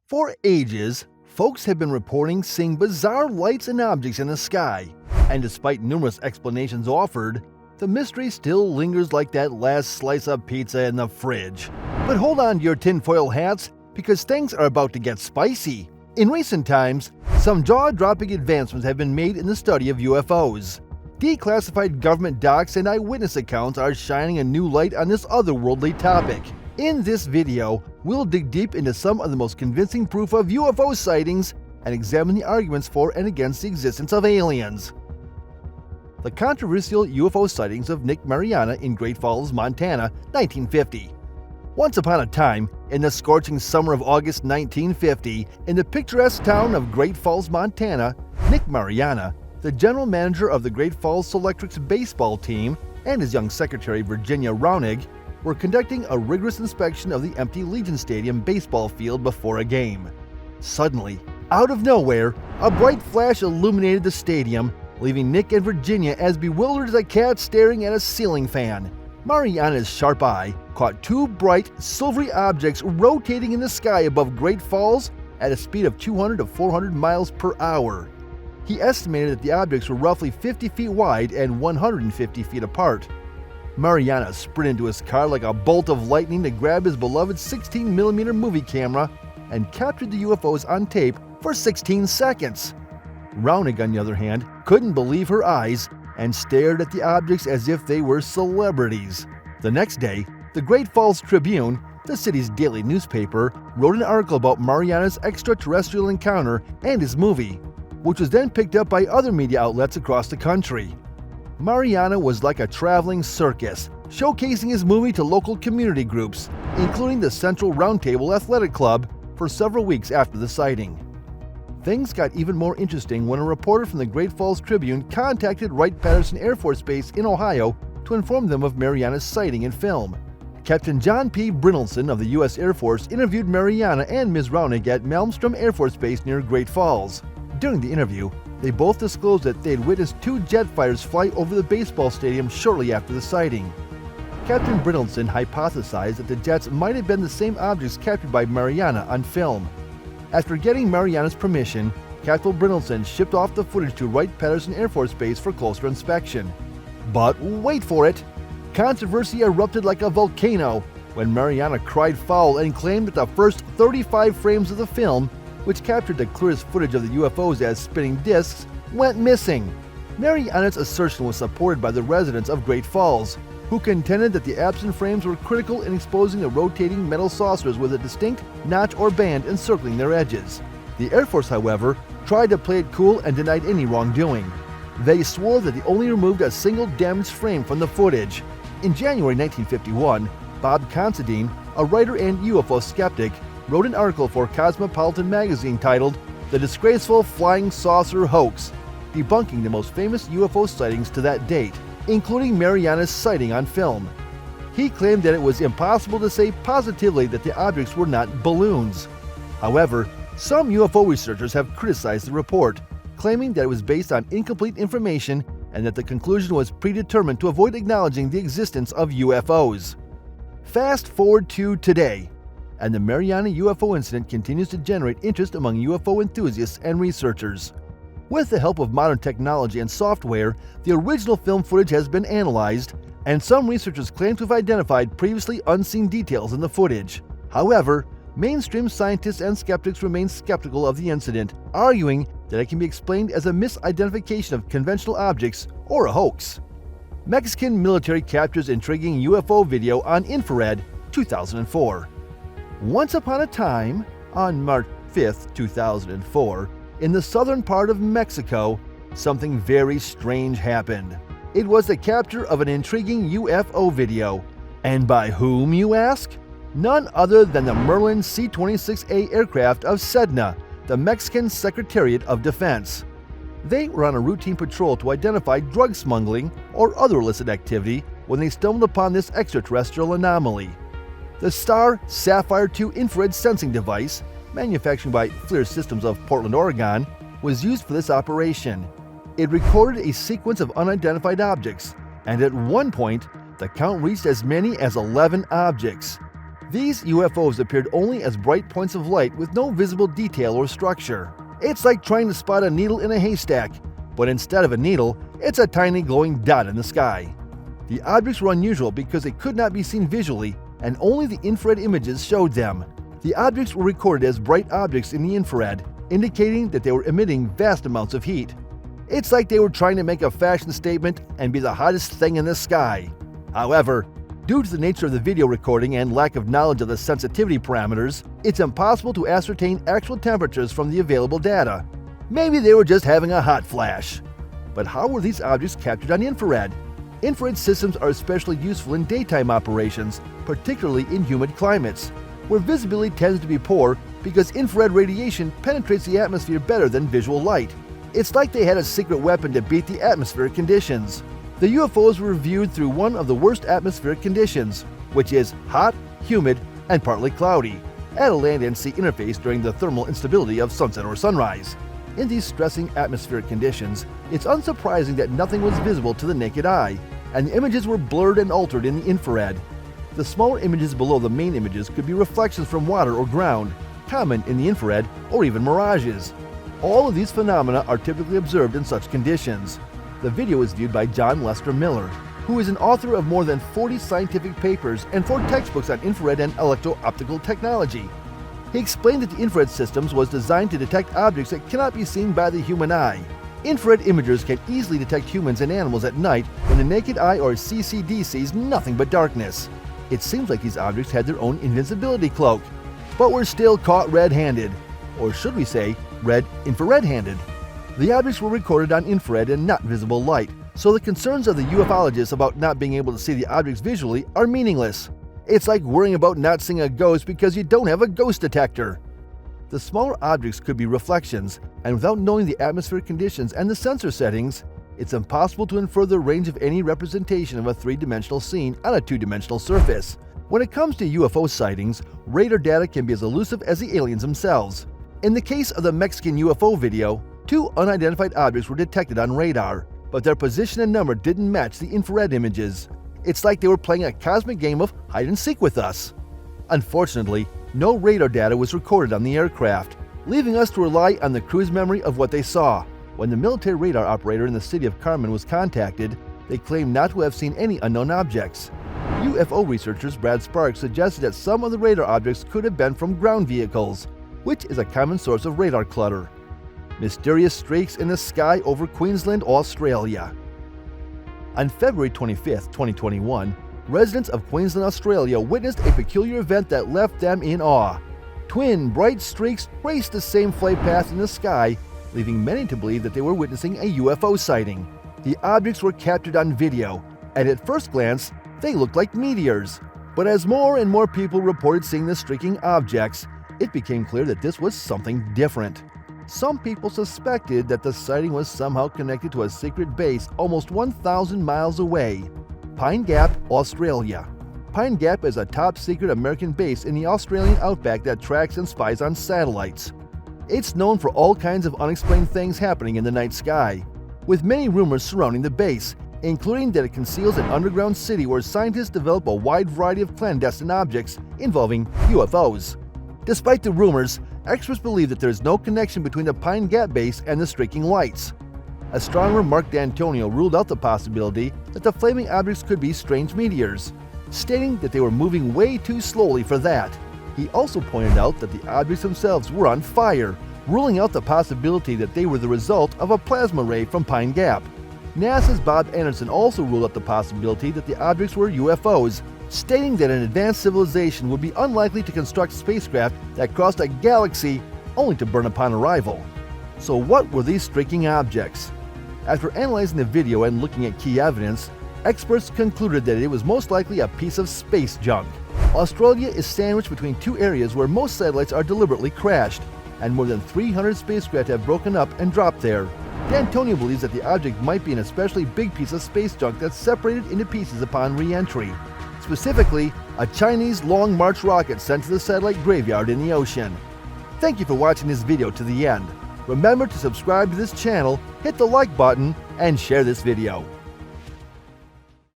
For ages, folks have been reporting seeing bizarre lights and objects in the sky, and despite numerous explanations offered, the mystery still lingers like that last slice of pizza in the fridge. But hold on to your tinfoil hats, because things are about to get spicy. In recent times, some jaw-dropping advancements have been made in the study of UFOs. Declassified government docs and eyewitness accounts are shining a new light on this otherworldly topic. In this video, we'll dig deep into some of the most convincing proof of UFO sightings and examine the arguments for and against the existence of aliens. The controversial UFO sightings of Mariana in Great Falls, Montana, 1950. Once upon a time, in the scorching summer of August 1950, in the picturesque town of Great Falls, Montana, Mariana, the general manager of the Great Falls Selectrics baseball team, and his young secretary Virginia Raunig, were conducting a rigorous inspection of the empty Legion Stadium baseball field before a game. Suddenly, out of nowhere, a bright flash illuminated the stadium, leaving Nick and Virginia as bewildered as a cat staring at a ceiling fan. Mariana's sharp eye caught two bright, silvery objects rotating in the sky above Great Falls at a speed of 200 to 400 miles per hour. He estimated that the objects were roughly 50 feet wide and 150 feet apart. Mariana sprinted into his car like a bolt of lightning to grab his beloved 16mm movie camera and captured the UFOs on tape for 16 seconds. Raunig, on the other hand, couldn't believe her eyes and stared at the objects as if they were celebrities. The next day, the Great Falls Tribune, the city's daily newspaper, wrote an article about Mariana's extraterrestrial encounter and his movie, which was then picked up by other media outlets across the country. Mariana was like a traveling circus, showcasing his movie to local community groups, including the Central Roundtable Athletic Club, for several weeks after the sighting. Things got even more interesting when a reporter from the Great Falls Tribune contacted Wright-Patterson Air Force Base in Ohio to inform them of Mariana's sighting and film. Captain John P. Brynildson of the U.S. Air Force interviewed Mariana and Ms. Raunig at Malmstrom Air Force Base near Great Falls. During the interview, they both disclosed that they had witnessed two jet fighters fly over the baseball stadium shortly after the sighting. Captain Brynildson hypothesized that the jets might have been the same objects captured by Mariana on film. After getting Mariana's permission, Captain Brynildson shipped off the footage to Wright-Patterson Air Force Base for closer inspection. But wait for it! Controversy erupted like a volcano when Mariana cried foul and claimed that the first 35 frames of the film, which captured the clearest footage of the UFOs as spinning discs, went missing. Mariana's assertion was supported by the residents of Great Falls, who contended that the absent frames were critical in exposing the rotating metal saucers with a distinct notch or band encircling their edges. The Air Force, however, tried to play it cool and denied any wrongdoing. They swore that they only removed a single damaged frame from the footage. In January 1951, Bob Considine, a writer and UFO skeptic, wrote an article for Cosmopolitan magazine titled "The Disgraceful Flying Saucer Hoax," debunking the most famous UFO sightings to that date, including Mariana's sighting on film. He claimed that it was impossible to say positively that the objects were not balloons. However, some UFO researchers have criticized the report, claiming that it was based on incomplete information and that the conclusion was predetermined to avoid acknowledging the existence of UFOs. Fast forward to today, and the Mariana UFO incident continues to generate interest among UFO enthusiasts and researchers. With the help of modern technology and software, the original film footage has been analyzed, and some researchers claim to have identified previously unseen details in the footage. However, mainstream scientists and skeptics remain skeptical of the incident, arguing that it can be explained as a misidentification of conventional objects or a hoax. Mexican military captures intriguing UFO video on infrared, 2004. Once upon a time, on March 5, 2004, in the southern part of Mexico, something very strange happened. It was the capture of an intriguing UFO video. And by whom, you ask? None other than the Merlin C-26A aircraft of Sedna, the Mexican Secretariat of Defense. They were on a routine patrol to identify drug smuggling or other illicit activity when they stumbled upon this extraterrestrial anomaly. The Star Sapphire 2 infrared sensing device, manufactured by FLIR Systems of Portland, Oregon, was used for this operation. It recorded a sequence of unidentified objects, and at one point, the count reached as many as 11 objects. These UFOs appeared only as bright points of light with no visible detail or structure. It's like trying to spot a needle in a haystack, but instead of a needle, it's a tiny glowing dot in the sky. The objects were unusual because they could not be seen visually, and only the infrared images showed them. The objects were recorded as bright objects in the infrared, indicating that they were emitting vast amounts of heat. It's like they were trying to make a fashion statement and be the hottest thing in the sky. However, due to the nature of the video recording and lack of knowledge of the sensitivity parameters, it's impossible to ascertain actual temperatures from the available data. Maybe they were just having a hot flash. But how were these objects captured on infrared? Infrared systems are especially useful in daytime operations, particularly in humid climates, where visibility tends to be poor because infrared radiation penetrates the atmosphere better than visual light. It's like they had a secret weapon to beat the atmospheric conditions. The UFOs were viewed through one of the worst atmospheric conditions, which is hot, humid, and partly cloudy, at a land and sea interface during the thermal instability of sunset or sunrise. In these stressing atmospheric conditions, it's unsurprising that nothing was visible to the naked eye, and the images were blurred and altered in the infrared. The smaller images below the main images could be reflections from water or ground, common in the infrared, or even mirages. All of these phenomena are typically observed in such conditions. The video is viewed by John Lester Miller, who is an author of more than 40 scientific papers and 4 textbooks on infrared and electro-optical technology. He explained that the infrared systems was designed to detect objects that cannot be seen by the human eye. Infrared imagers can easily detect humans and animals at night when the naked eye or CCD sees nothing but darkness. It seems like these objects had their own invincibility cloak, but were still caught red-handed, or should we say, red-infrared-handed. The objects were recorded on infrared and not visible light, so the concerns of the ufologists about not being able to see the objects visually are meaningless. It's like worrying about not seeing a ghost because you don't have a ghost detector. The smaller objects could be reflections, and without knowing the atmospheric conditions and the sensor settings, it's impossible to infer the range of any representation of a three-dimensional scene on a two-dimensional surface. When it comes to UFO sightings, radar data can be as elusive as the aliens themselves. In the case of the Mexican UFO video, 2 unidentified objects were detected on radar, but their position and number didn't match the infrared images. It's like they were playing a cosmic game of hide-and-seek with us. Unfortunately, no radar data was recorded on the aircraft, leaving us to rely on the crew's memory of what they saw. When the military radar operator in the city of Carmen was contacted, they claimed not to have seen any unknown objects. UFO researchers Brad Sparks suggested that some of the radar objects could have been from ground vehicles, which is a common source of radar clutter. Mysterious streaks in the sky over Queensland, Australia. On February 25, 2021, residents of Queensland, Australia witnessed a peculiar event that left them in awe. Twin bright streaks raced the same flight path in the sky, leaving many to believe that they were witnessing a UFO sighting. The objects were captured on video, and at first glance, they looked like meteors. But as more and more people reported seeing the streaking objects, it became clear that this was something different. Some people suspected that the sighting was somehow connected to a secret base almost 1,000 miles away, Pine Gap, Australia. Pine Gap is a top-secret American base in the Australian outback that tracks and spies on satellites. It's known for all kinds of unexplained things happening in the night sky, with many rumors surrounding the base, including that it conceals an underground city where scientists develop a wide variety of clandestine objects involving UFOs. Despite the rumors, experts believe that there is no connection between the Pine Gap base and the streaking lights. Astronomer Mark D'Antonio ruled out the possibility that the flaming objects could be strange meteors, stating that they were moving way too slowly for that. He also pointed out that the objects themselves were on fire, ruling out the possibility that they were the result of a plasma ray from Pine Gap. NASA's Bob Anderson also ruled out the possibility that the objects were UFOs, stating that an advanced civilization would be unlikely to construct spacecraft that crossed a galaxy only to burn upon arrival. So what were these streaking objects? After analyzing the video and looking at key evidence, experts concluded that it was most likely a piece of space junk. Australia is sandwiched between 2 areas where most satellites are deliberately crashed, and more than 300 spacecraft have broken up and dropped there. D'Antonio believes that the object might be an especially big piece of space junk that's separated into pieces upon re-entry. Specifically, a Chinese Long March rocket sent to the satellite graveyard in the ocean. Thank you for watching this video to the end. Remember to subscribe to this channel, hit the like button, and share this video.